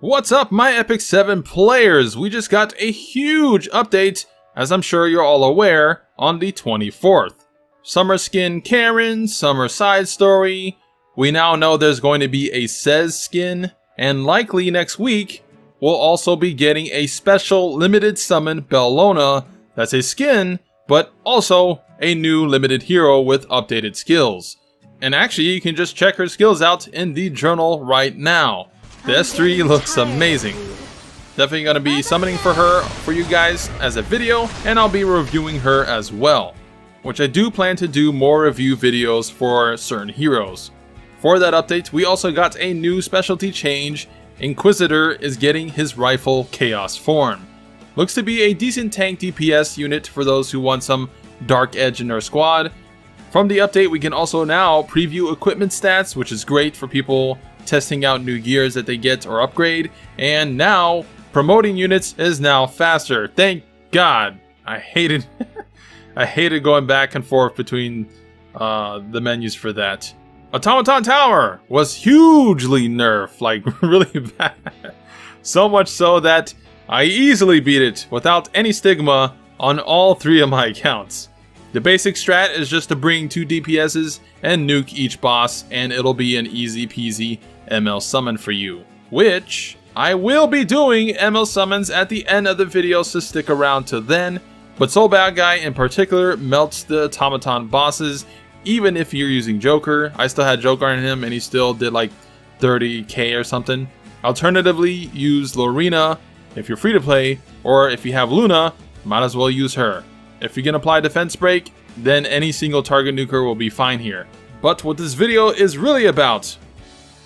What's up, my Epic 7 players? We just got a huge update, as I'm sure you're all aware, on the 24th. Summer skin Karen, summer side story. We now know there's going to be a Ses skin, and likely next week, we'll also be getting a special limited summon Bellona that's a skin, but also a new limited hero with updated skills. And actually, you can just check her skills out in the journal right now. The S3 looks amazing. Definitely going to be summoning for her for you guys as a video, and I'll be reviewing her as well, which I do plan to do more review videos for certain heroes. For that update, we also got a new specialty change. Inquisitor is getting his rifle Chaos form. Looks to be a decent tank DPS unit for those who want some dark edge in their squad. From the update, we can also now preview equipment stats, which is great for people testing out new gears that they get or upgrade. And now, promoting units is now faster. Thank God. I hated going back and forth between the menus for that. Automaton Tower was hugely nerfed, like really bad. So much so that I easily beat it without any stigma on all 3 of my accounts. The basic strat is just to bring 2 DPSs and nuke each boss, and it'll be an easy peasy ML summon for you. Which, I will be doing ML summons at the end of the video, so stick around till then. But Soul Bad Guy in particular melts the automaton bosses, even if you're using Joker. I still had Joker on him and he still did like 30k or something. Alternatively, use Lorena if you're free to play, or if you have Luna, might as well use her. If you can apply defense break, then any single target nuker will be fine here. But what this video is really about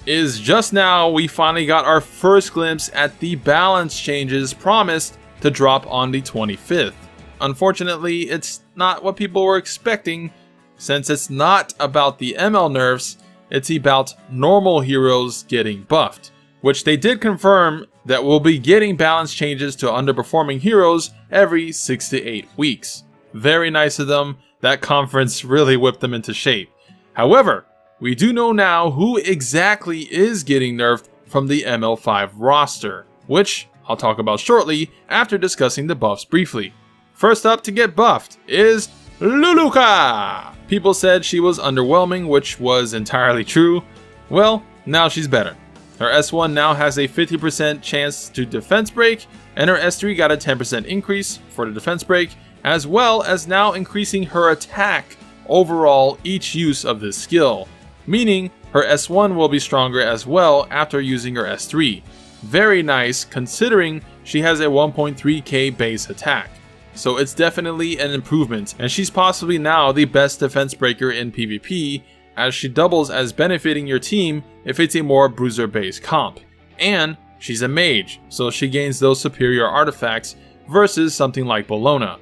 is just now we finally got our first glimpse at the balance changes promised to drop on the 25th. Unfortunately, it's not what people were expecting, since it's not about the ML nerfs, it's about normal heroes getting buffed, which they did confirm that we'll be getting balance changes to underperforming heroes every 6 to 8 weeks. Very nice of them. That conference really whipped them into shape. However, we do know now who exactly is getting nerfed from the ML5 roster, which I'll talk about shortly after discussing the buffs briefly. First up to get buffed is Luca! People said she was underwhelming, which was entirely true. Well, now she's better. Her S1 now has a 50% chance to defense break, and her S3 got a 10% increase for the defense break, as well as now increasing her attack overall each use of this skill, meaning her S1 will be stronger as well after using her S3. Very nice considering she has a 1.3k base attack. So it's definitely an improvement, and she's possibly now the best defense breaker in PvP, as she doubles as benefiting your team if it's a more bruiser based comp. And she's a mage, so she gains those superior artifacts versus something like Bellona.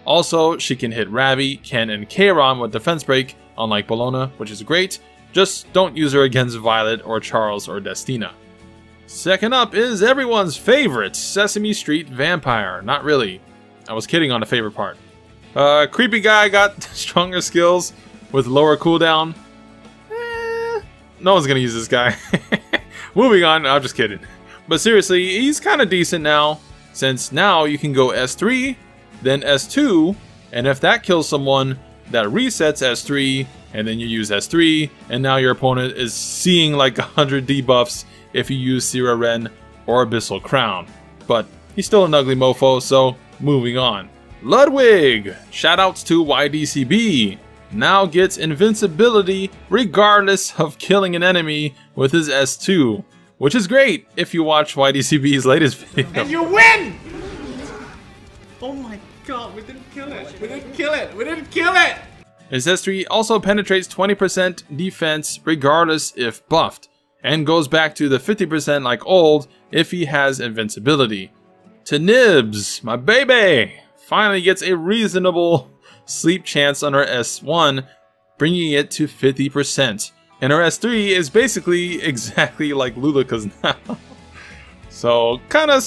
Also, she can hit Ravi, Ken, and Kairon with defense break, unlike Bellona, which is great. Just don't use her against Violet or Charles or Destina. Second up is everyone's favorite, Sesame Street Vampire. Not really. I was kidding on the favorite part. Creepy guy got stronger skills with lower cooldown. No one's gonna use this guy. Moving on, I'm just kidding. But seriously, he's kind of decent now, since now you can go S3, then S2, and if that kills someone, that resets S3, and then you use S3, and now your opponent is seeing like 100 debuffs if you use Sierra Ren or Abyssal Crown. But he's still an ugly mofo, so moving on. Ludwig, shoutouts to YDCB, now gets invincibility regardless of killing an enemy with his S2, which is great if you watch YDCB's latest video. And you win! Oh my god, we didn't kill it! We didn't kill it! We didn't kill it! His S3 also penetrates 20% defense regardless if buffed, and goes back to the 50% like old if he has invincibility. To Nibs, my baby, finally gets a reasonable sleep chance on her S1, bringing it to 50%. And her S3 is basically exactly like Luca's now. So kind of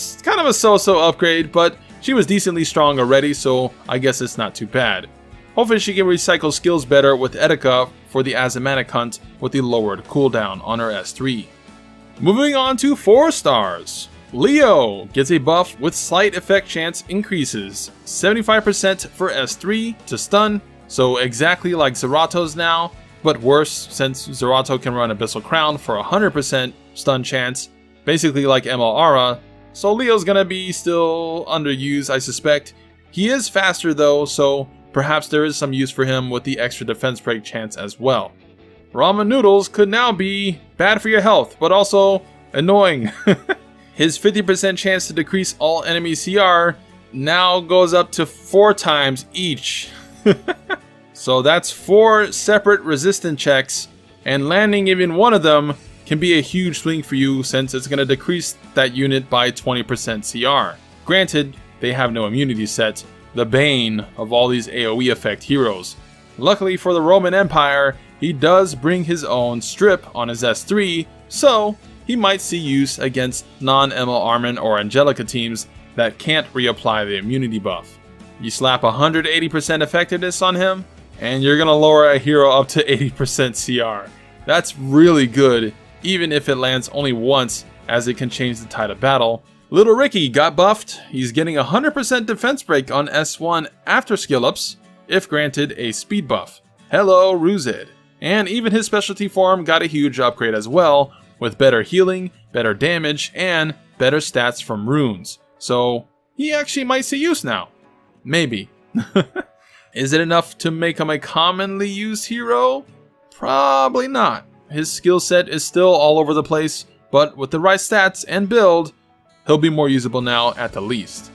a so-so upgrade, but she was decently strong already, so I guess it's not too bad. Hopefully she can recycle skills better with Etika for the Asthmatic hunt with the lowered cooldown on her S3. Moving on to 4 stars. Leo gets a buff with slight effect chance increases. 75% for S3 to stun, so exactly like Zerato's now, but worse since Zerato can run Abyssal Crown for 100% stun chance, basically like ML Aura, so Leo's gonna be still underused, I suspect. He is faster though, so perhaps there is some use for him with the extra defense break chance as well. Ramen noodles could now be bad for your health, but also annoying. His 50% chance to decrease all enemy CR now goes up to 4 times each. So that's 4 separate resistant checks, and landing even one of them can be a huge swing for you since it's going to decrease that unit by 20% CR. Granted, they have no immunity set, the bane of all these AoE effect heroes. Luckily for the Roman Empire, he does bring his own strip on his S3, so he might see use against non-ML Armin or Angelica teams that can't reapply the immunity buff. You slap 180% effectiveness on him, and you're gonna lower a hero up to 80% CR. That's really good, even if it lands only once, as it can change the tide of battle. Little Ricky got buffed. He's getting 100% defense break on S1 after skill ups, if granted a speed buff. Hello, Ruzid. And even his specialty form got a huge upgrade as well, with better healing, better damage, and better stats from runes. So he actually might see use now. Maybe. Is it enough to make him a commonly used hero? Probably not. His skill set is still all over the place, but with the right stats and build, he'll be more usable now at the least.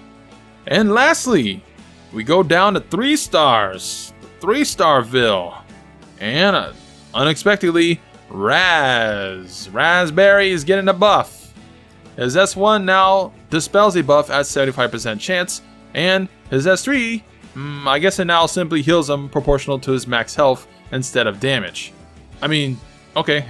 And lastly, we go down to 3 stars. 3-Starville. And unexpectedly, Raspberry is getting a buff. His S1 now dispels a buff at 75% chance, and his S3, I guess it now simply heals him proportional to his max health instead of damage. I mean, okay,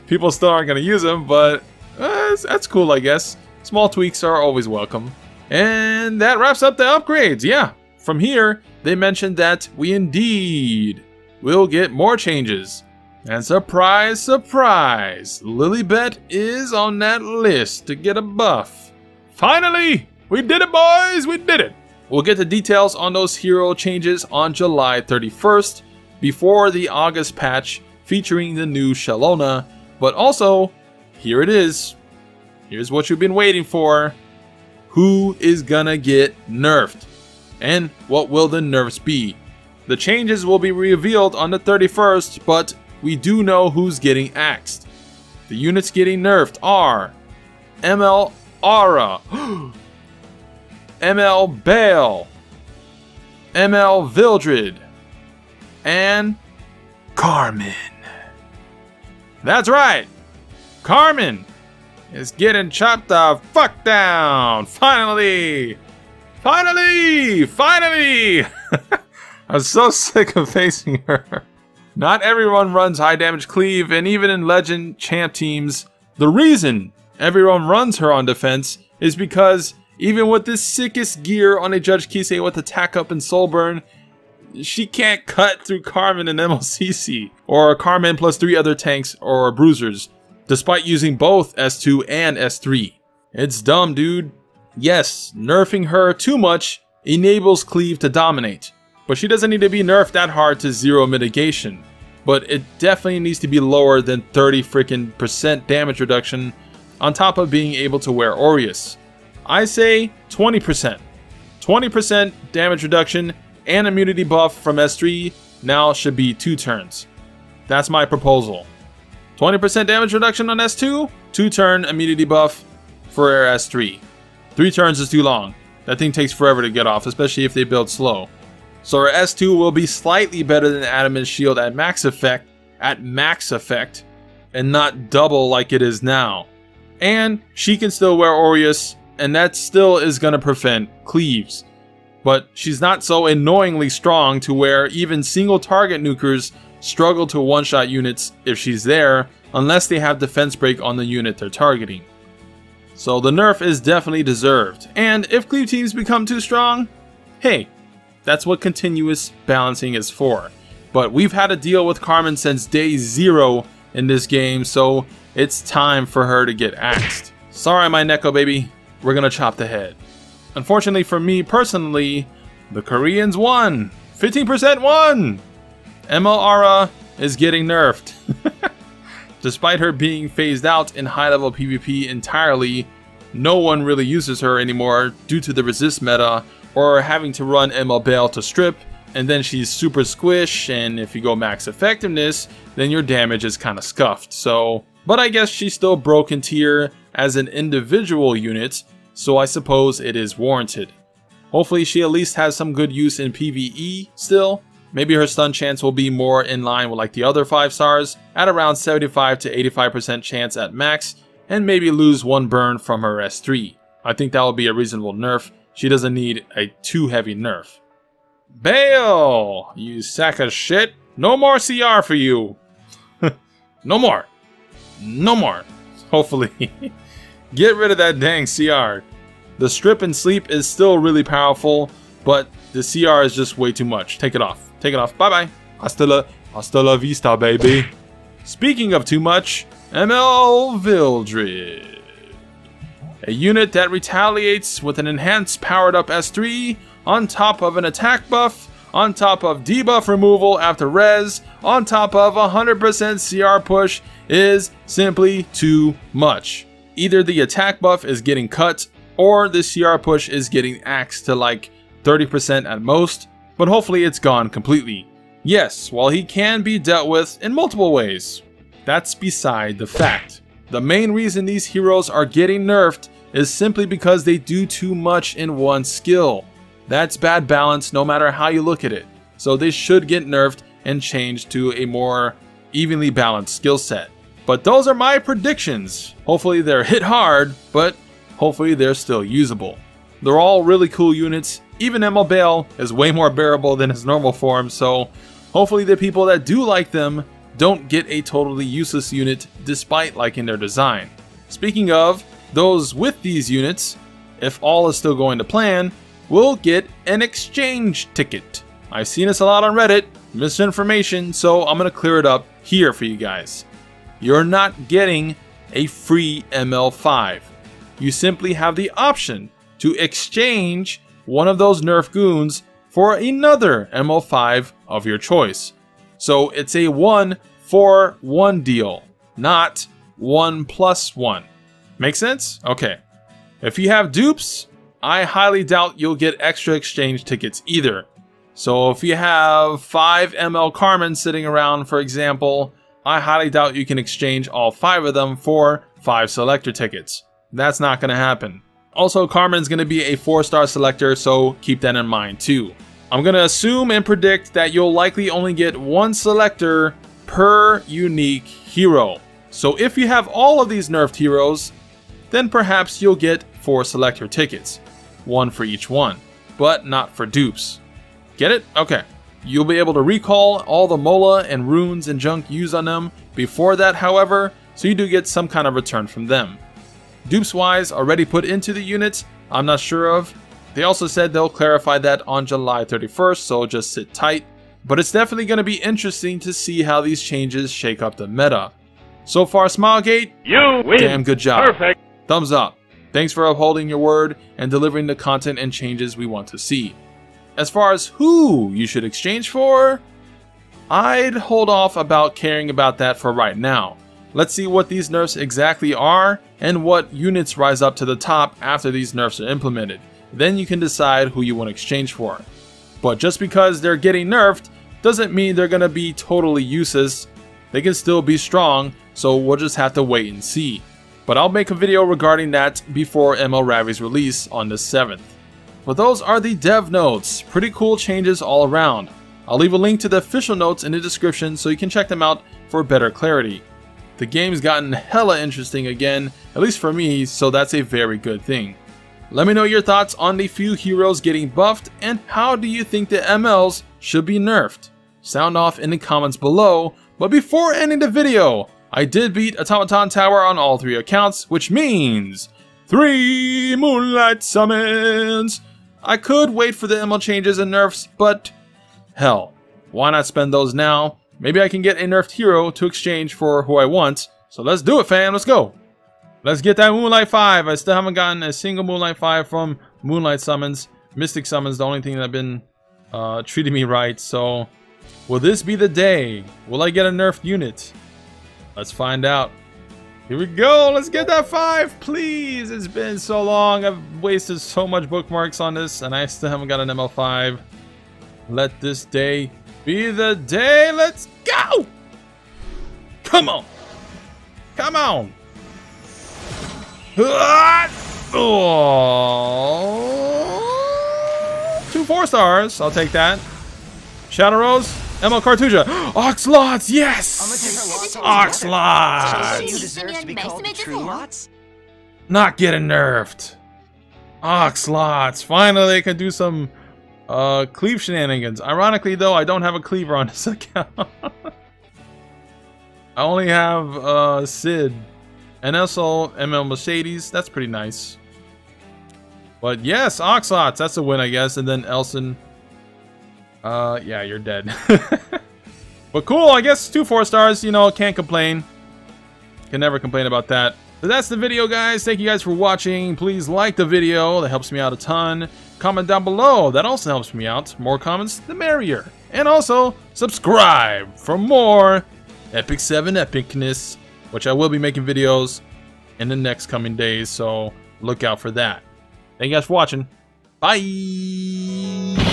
people still aren't going to use him, but that's cool, I guess. Small tweaks are always welcome. And that wraps up the upgrades. Yeah, from here, they mentioned that we indeed will get more changes. And surprise, surprise, Lilibet is on that list to get a buff. Finally! We did it, boys! We did it! We'll get the details on those hero changes on July 31st, before the August patch featuring the new Shalona. But also, here it is. Here's what you've been waiting for. Who is gonna get nerfed? And what will the nerfs be? The changes will be revealed on the 31st, but we do know who's getting axed. The units getting nerfed are ML Aura, ML Bale, ML Vildred, and Carmen. That's right, Carmen is getting chopped the fuck down. Finally! Finally! Finally! I'm so sick of facing her. Not everyone runs high damage cleave, and even in legend champ teams, the reason everyone runs her on defense is because even with the sickest gear on a Judge Kisei with attack up and soul burn, she can't cut through Carmen and MLCC, or Carmen plus 3 other tanks or bruisers, despite using both S2 and S3. It's dumb, dude. Yes, nerfing her too much enables cleave to dominate, but she doesn't need to be nerfed that hard to 0 mitigation. But it definitely needs to be lower than 30% damage reduction on top of being able to wear Aureus. I say 20%. 20% damage reduction and immunity buff from S3 now should be 2 turns. That's my proposal. 20% damage reduction on S2, 2-turn immunity buff for S3. 3 turns is too long. That thing takes forever to get off, especially if they build slow. So our S2 will be slightly better than Adamant's Shield at max effect, and not double like it is now. And she can still wear Aureus, and that still is going to prevent cleaves. But she's not so annoyingly strong to where even single target nukers struggle to one-shot units if she's there, unless they have defense break on the unit they're targeting. So the nerf is definitely deserved, and if cleave teams become too strong, hey, that's what continuous balancing is for. But we've had to deal with Carmen since day 0 in this game, so it's time for her to get axed. Sorry, my Neko baby, we're gonna chop the head. Unfortunately for me personally, the Koreans won. 15% won! ML Aura is getting nerfed. Despite her being phased out in high-level PvP entirely, no one really uses her anymore due to the resist meta or having to run ML Bail to strip, and then she's super squish, and if you go max effectiveness, then your damage is kind of scuffed. So, but I guess she's still broken tier as an individual unit, so I suppose it is warranted. Hopefully she at least has some good use in PvE still. Maybe her stun chance will be more in line with like the other 5 stars, at around 75 to 85% chance at max, and maybe lose 1 burn from her S3. I think that will be a reasonable nerf. She doesn't need a too heavy nerf. Bail! You sack of shit. No more CR for you. No more. No more. Hopefully. Get rid of that dang CR. The strip and sleep is still really powerful, but the CR is just way too much. Take it off. Take it off. Bye-bye. Hasta la vista, baby. Speaking of too much, ML Vildred. A unit that retaliates with an enhanced powered-up S3 on top of an attack buff, on top of debuff removal after res, on top of 100% CR push is simply too much. Either the attack buff is getting cut, or the CR push is getting axed to like 30% at most, but hopefully it's gone completely. Yes, while he can be dealt with in multiple ways, that's beside the fact. The main reason these heroes are getting nerfed is simply because they do too much in one skill. That's bad balance no matter how you look at it. So they should get nerfed and changed to a more evenly balanced skill set. But those are my predictions. Hopefully they're hit hard, but hopefully they're still usable. They're all really cool units. Even ML Bail is way more bearable than his normal form, so hopefully the people that do like them don't get a totally useless unit despite liking their design. Speaking of, those with these units, if all is still going to plan, will get an exchange ticket. I've seen this a lot on Reddit, misinformation, so I'm going to clear it up here for you guys. You're not getting a free ML5. You simply have the option to exchange one of those nerf goons for another ML5 of your choice. So it's a 1-for-1 deal, not 1+1. Make sense? Okay. If you have dupes, I highly doubt you'll get extra exchange tickets either. So if you have 5 ML Carmen sitting around, for example, I highly doubt you can exchange all 5 of them for 5 selector tickets. That's not going to happen. Also, Carmen's going to be a 4-star selector, so keep that in mind too. I'm going to assume and predict that you'll likely only get 1 selector per unique hero. So if you have all of these nerfed heroes, then perhaps you'll get 4 selector tickets. 1 for each one, but not for dupes. Get it? Okay. You'll be able to recall all the mola and runes and junk used on them before that, however, so you do get some kind of return from them. Dupes wise, already put into the units, I'm not sure of. They also said they'll clarify that on July 31st, so just sit tight. But it's definitely going to be interesting to see how these changes shake up the meta. So far, Smilegate, you win. Damn good job. Perfect. Thumbs up. Thanks for upholding your word and delivering the content and changes we want to see. As far as who you should exchange for, I'd hold off about caring about that for right now. Let's see what these nerfs exactly are and what units rise up to the top after these nerfs are implemented. Then you can decide who you want to exchange for. But just because they're getting nerfed doesn't mean they're going to be totally useless. They can still be strong, so we'll just have to wait and see. But I'll make a video regarding that before ML Ravi's release on the 7th. But those are the dev notes. Pretty cool changes all around. I'll leave a link to the official notes in the description so you can check them out for better clarity. The game's gotten hella interesting again, at least for me, so that's a very good thing. Let me know your thoughts on the few heroes getting buffed and how do you think the MLs should be nerfed? Sound off in the comments below, but before ending the video, I did beat Automaton Tower on all 3 accounts, which means 3 Moonlight summons! I could wait for the ML changes and nerfs, but hell, why not spend those now? Maybe I can get a nerfed hero to exchange for who I want, So let's do it, fam. Let's go. Let's get that Moonlight 5. I still haven't gotten a single Moonlight 5 from Moonlight summons. Mystic summons, the only thing that have been treating me right. So will this be the day? Will I get a nerfed unit? Let's find out. Here we go. Let's get that 5, please. It's been so long. I've wasted so much bookmarks on this, and I still haven't got an ML5. Let this day be the day. Let's go. Come on. Come on. Oh. 2 4-stars. I'll take that. Shadow Rose. ML Cartuja. Oxlots, yes! Oxlots! Not getting nerfed. Oxlots. Finally, they can do some cleave shenanigans. Ironically, though, I don't have a cleaver on this account. I only have Sid. And also ML Mercedes. That's pretty nice. But yes, Oxlots. That's a win, I guess. And then Elson. Yeah, you're dead. But cool, I guess 2 4-stars, you know, can't complain. Can never complain about that. But that's the video, guys. Thank you guys for watching. Please like the video. That helps me out a ton. Comment down below. That also helps me out. More comments, the merrier. And also, subscribe for more Epic 7 epicness, which I will be making videos in the next coming days, so look out for that. Thank you guys for watching. Bye!